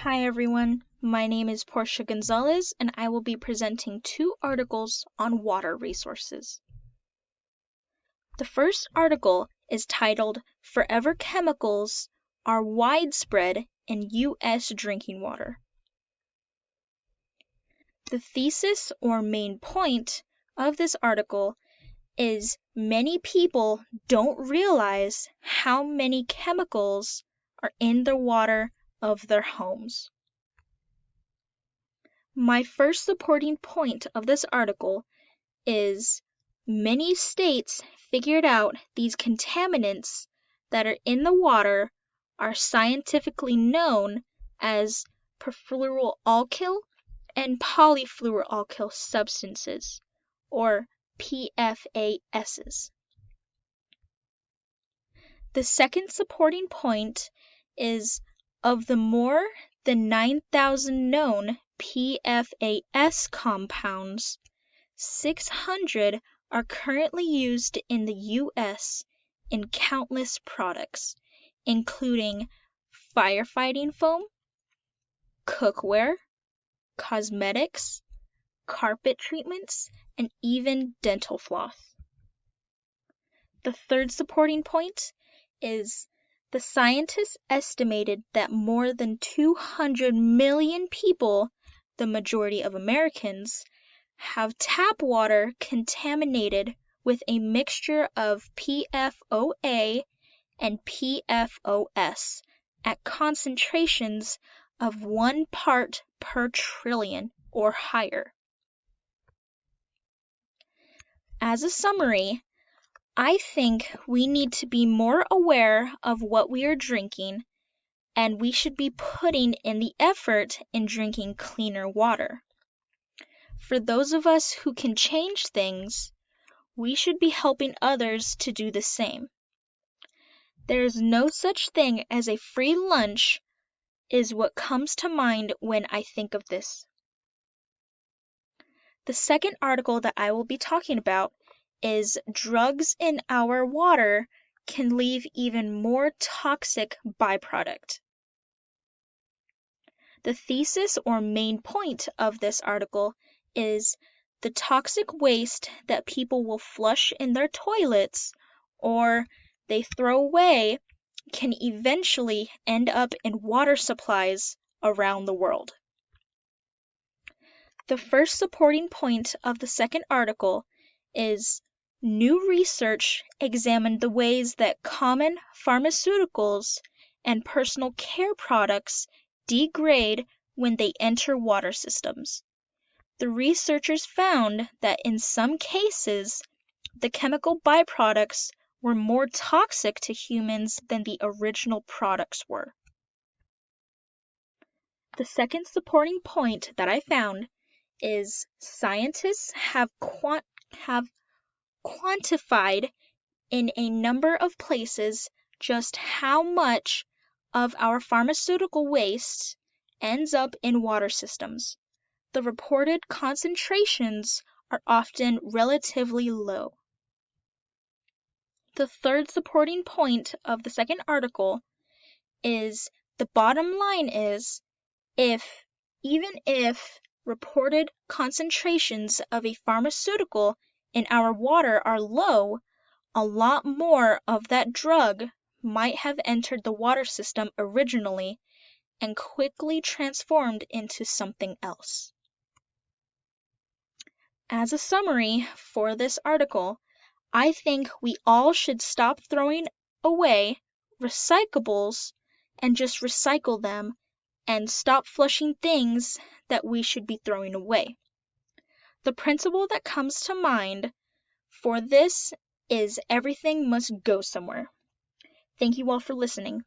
Hi everyone, my name is Portia Gonzalez and I will be presenting two articles on water resources. The first article is titled Forever Chemicals Are Widespread in U.S. Drinking Water. The thesis or main point of this article is many people don't realize how many chemicals are in the water of their homes. My first supporting point of this article is many states figured out these contaminants that are in the water are scientifically known as perfluoroalkyl and polyfluoroalkyl substances, or PFASs. The second supporting point is of the more than 9,000 known PFAS compounds, 600 are currently used in the U.S. in countless products, including firefighting foam, cookware, cosmetics, carpet treatments, and even dental floss. The third supporting point is the scientists estimated that more than 200 million people, the majority of Americans, have tap water contaminated with a mixture of PFOA and PFOS at concentrations of 1 part per trillion or higher. As a summary, I think we need to be more aware of what we are drinking, and we should be putting in the effort in drinking cleaner water. For those of us who can change things, we should be helping others to do the same. There is no such thing as a free lunch, is what comes to mind when I think of this. The second article that I will be talking about is drugs in our water can leave even more toxic byproduct. The thesis or main point of this article is the toxic waste that people will flush in their toilets or they throw away can eventually end up in water supplies around the world. The first supporting point of the second article is new research examined the ways that common pharmaceuticals and personal care products degrade when they enter water systems. The researchers found that in some cases, the chemical byproducts were more toxic to humans than the original products were. The second supporting point that I found is scientists have quantified in a number of places just how much of our pharmaceutical waste ends up in water systems. The reported concentrations are often relatively low. The third supporting point of the second article is the bottom line is even if reported concentrations of a pharmaceutical in our water are low, a lot more of that drug might have entered the water system originally and quickly transformed into something else. As a summary for this article, I think we all should stop throwing away recyclables and just recycle them and stop flushing things that we should be throwing away. The principle that comes to mind for this is everything must go somewhere. Thank you all for listening.